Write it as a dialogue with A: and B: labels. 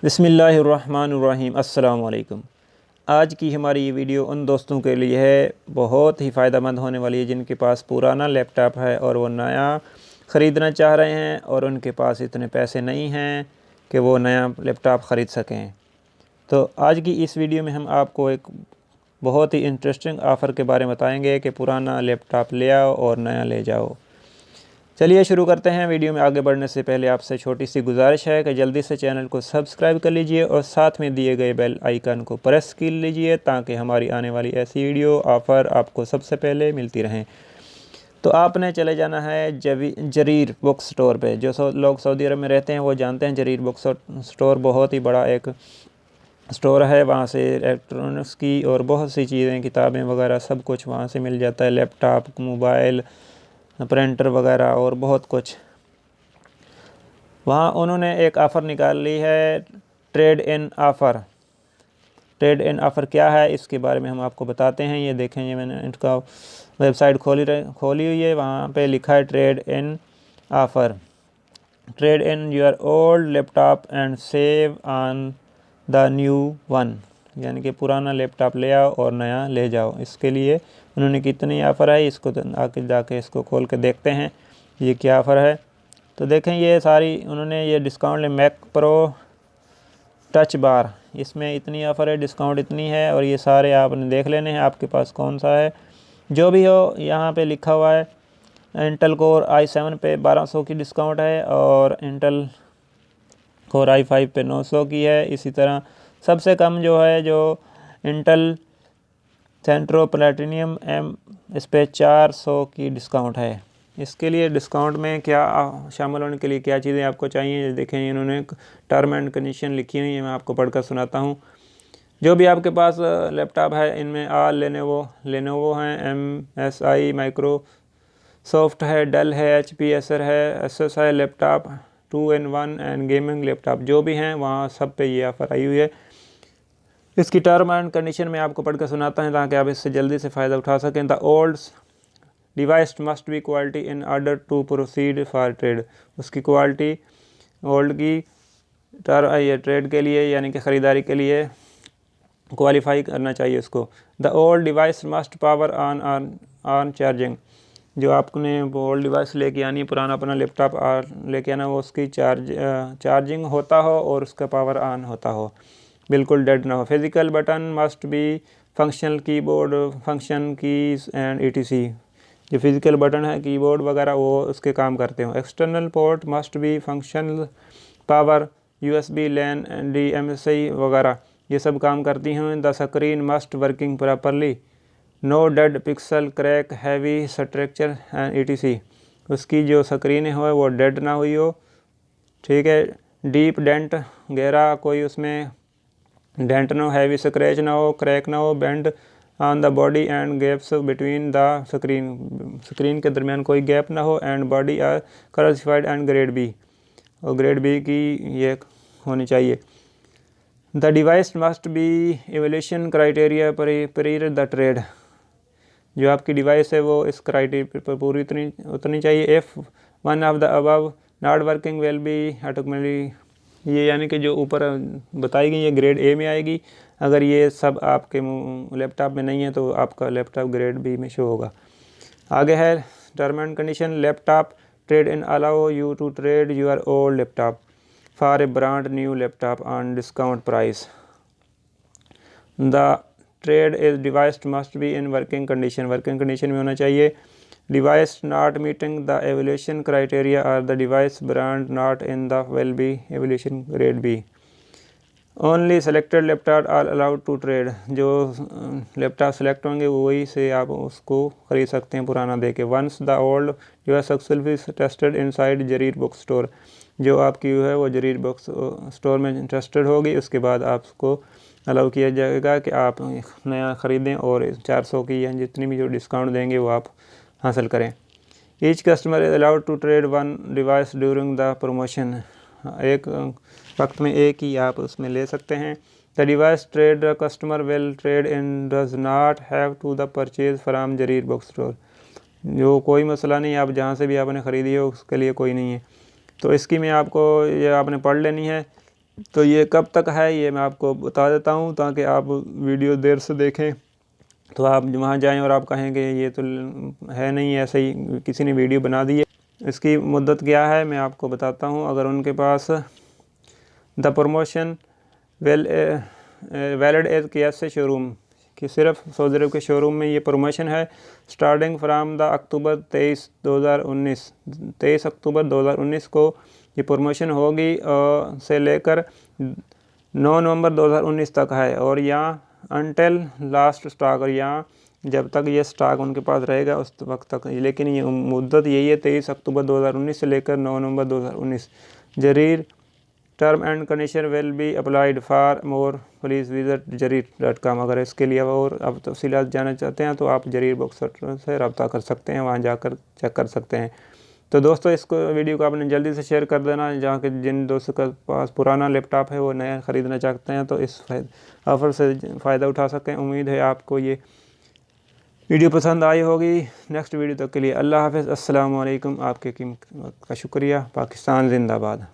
A: बिस्मिल्लाहिर्रहमानिर्रहीम। अस्सलाम वालेकुम। आज की हमारी ये वीडियो उन दोस्तों के लिए है, बहुत ही फ़ायदेमंद होने वाली है जिनके पास पुराना लैपटॉप है और वो नया ख़रीदना चाह रहे हैं और उनके पास इतने पैसे नहीं हैं कि वो नया लैपटॉप ख़रीद सकें। तो आज की इस वीडियो में हम आपको एक बहुत ही इंटरेस्टिंग ऑफ़र के बारे में बताएंगे कि पुराना लैपटॉप ले आओ और नया ले जाओ। चलिए शुरू करते हैं। वीडियो में आगे बढ़ने से पहले आपसे छोटी सी गुजारिश है कि जल्दी से चैनल को सब्सक्राइब कर लीजिए और साथ में दिए गए बेल आइकन को प्रेस कर लीजिए ताकि हमारी आने वाली ऐसी वीडियो ऑफ़र आपको सबसे पहले मिलती रहें। तो आपने चले जाना है जरीर बुक स्टोर पे। जो लोग सऊदी अरब में रहते हैं वो जानते हैं जरीर बुक स्टोर बहुत ही बड़ा एक स्टोर है। वहाँ से इलेक्ट्रॉनिक्स की और बहुत सी चीज़ें, किताबें वगैरह सब कुछ वहाँ से मिल जाता है। लैपटॉप, मोबाइल, प्रिंटर वगैरह और बहुत कुछ। वहाँ उन्होंने एक ऑफ़र निकाल ली है, trade in offer. Trade in offer क्या है इसके बारे में हम आपको बताते हैं। ये देखें, ये मैंने इनका वेबसाइट खोली हुई है। वहाँ पे लिखा है trade in offer. Trade in your old laptop and save on the new one, यानी कि पुराना लैपटॉप ले आओ और नया ले जाओ। इसके लिए उन्होंने कितनी ऑफ़र है इसको आके जाके इसको खोल के देखते हैं ये क्या ऑफ़र है। तो देखें, ये सारी उन्होंने ये डिस्काउंट ले मैक प्रो टच बार, इसमें इतनी ऑफ़र है, डिस्काउंट इतनी है और ये सारे आपने देख लेने हैं आपके पास कौन सा है। जो भी हो, यहाँ पे लिखा हुआ है इंटेल कोर i7 पे 1200 की डिस्काउंट है और इंटेल कोर i5 पे 900 की है। इसी तरह सबसे कम जो है जो इंटेल सेंट्रो प्लेटिनियम एम, इस पर 400 की डिस्काउंट है। इसके लिए डिस्काउंट में क्या शामिल होने के लिए क्या चीज़ें आपको चाहिए, देखें इन्होंने टर्म एंड कंडीशन लिखी हुई है, मैं आपको पढ़कर सुनाता हूँ। जो भी आपके पास लैपटॉप है इनमें लेनोवो हैं, MSI, माइक्रोसॉफ्ट है, डेल है, HP, एसर है, एसोस है, laptop 2-in-1 and gaming laptop जो भी हैं वहाँ सब पे ये ऑफ़र आई हुई है। इसकी टर्म एंड कंडीशन में आपको पढ़कर सुनाता है ताकि आप इससे जल्दी से फ़ायदा उठा सकें। The old device must be quality in order to proceed for trade. उसकी क्वालिटी ओल्ड की ये ट्रेड के लिए यानी कि ख़रीदारी के लिए क्वालिफाई करना चाहिए उसको। The old device must power on charging. जो आपने ओल्ड डिवाइस लेके आनी है, पुराना अपना लैपटॉप लेके आना, वो उसकी चार्जिंग होता हो और उसका पावर ऑन होता हो, बिल्कुल डेड ना हो। Physical button must be functional, keyboard function keys and ETC। जो फिज़िकल बटन है, कीबोर्ड वगैरह, वो उसके काम करते हो। External port must be functional, power, USB, LAN, DMSI वगैरह ये सब काम करती हैं। The screen must working properly, no dead pixel, crack, heavy structure and ETC। उसकी जो स्क्रीन है वो डेड ना हुई हो, ठीक है। डीप डेंट, गहरा कोई उसमें डेंट ना हो, हैवी स्क्रैच ना हो, क्रैक ना हो, bend on the body and gaps between the screen के दरमियान कोई गैप ना हो, and body are classified and grade B, और ग्रेड बी की ये होनी चाहिए। The device must be evolution criteria पर द ट्रेड। जो आपकी डिवाइस है वो इस क्राइटेरिया पर पूरी उतनी चाहिए। If one of the above not working will be automatically, ये यानी कि जो ऊपर बताई गई ये ग्रेड A में आएगी। अगर ये सब आपके लैपटॉप में नहीं है तो आपका लैपटॉप ग्रेड B में शो होगा। आगे है term and condition. Laptop trade in allow you to trade your old laptop for a brand new laptop on discount price. The trade is device must be in working condition, working condition में होना चाहिए। Device not meeting the evaluation criteria और the device brand not in the will be evaluation grade B। Only selected laptop are allowed to trade. जो laptop select होंगे वही से आप उसको ख़रीद सकते हैं पुराना दे के। Once the old device successfully tested inside Jarir book store. जो आपकी है वो जरीर बुक स्टोर में टेस्टेड होगी, उसके बाद आपको अलाउ किया जाएगा कि आप नया ख़रीदें और 400 की या जितनी भी जो डिस्काउंट देंगे वो आप हासिल करें। Each customer is allowed to trade one device during the promotion. एक वक्त में एक ही आप उसमें ले सकते हैं। The device trade the customer will trade in does not have to the purchase from Jarir book store. जो कोई मसला नहीं, आप जहाँ से भी आपने ख़रीदी हो उसके लिए कोई नहीं है। तो इसकी मैं आपको ये आपने पढ़ लेनी है। तो ये कब तक है ये मैं आपको बता देता हूँ, ताकि आप वीडियो देर से देखें तो आप वहाँ जाएं और आप कहेंगे ये तो है नहीं, ऐसे ही किसी ने वीडियो बना दी है। इसकी मुद्दत क्या है मैं आपको बताता हूँ। अगर उनके पास the promotion valid as KSA showroom कि सिर्फ सऊदी अरब के शोरूम में ये प्रमोशन है, स्टार्टिंग फ्राम द अक्टूबर 23 अक्टूबर 2019 को ये प्रमोशन होगी से लेकर 9 नवंबर 2019 तक है, और यहाँ अनटिल लास्ट स्टॉक, और यहाँ जब तक ये स्टॉक उनके पास रहेगा उस वक्त तक। लेकिन ये मुद्दत यही है 23 अक्टूबर 2019 से लेकर 9 नवंबर 2019। Jarir term and condition will be applied for more please visit जरीर.com। अगर इसके लिए और आप तफसीलात जानना चाहते हैं तो आप जरीर बुक से रब्ता कर सकते हैं, वहाँ जाकर चेक कर सकते हैं। तो दोस्तों इसको वीडियो को आपने जल्दी से शेयर कर देना, जहाँ के जिन दोस्तों के पास पुराना लैपटॉप है वो नया ख़रीदना चाहते हैं तो इस ऑफ़र से फ़ायदा उठा सकें। उम्मीद है आपको ये वीडियो पसंद आई होगी। नेक्स्ट वीडियो तक के लिए अल्लाह हाफ़िज़, अस्सलाम वालेकुम। आपके कीमत का शुक्रिया। पाकिस्तान जिंदाबाद।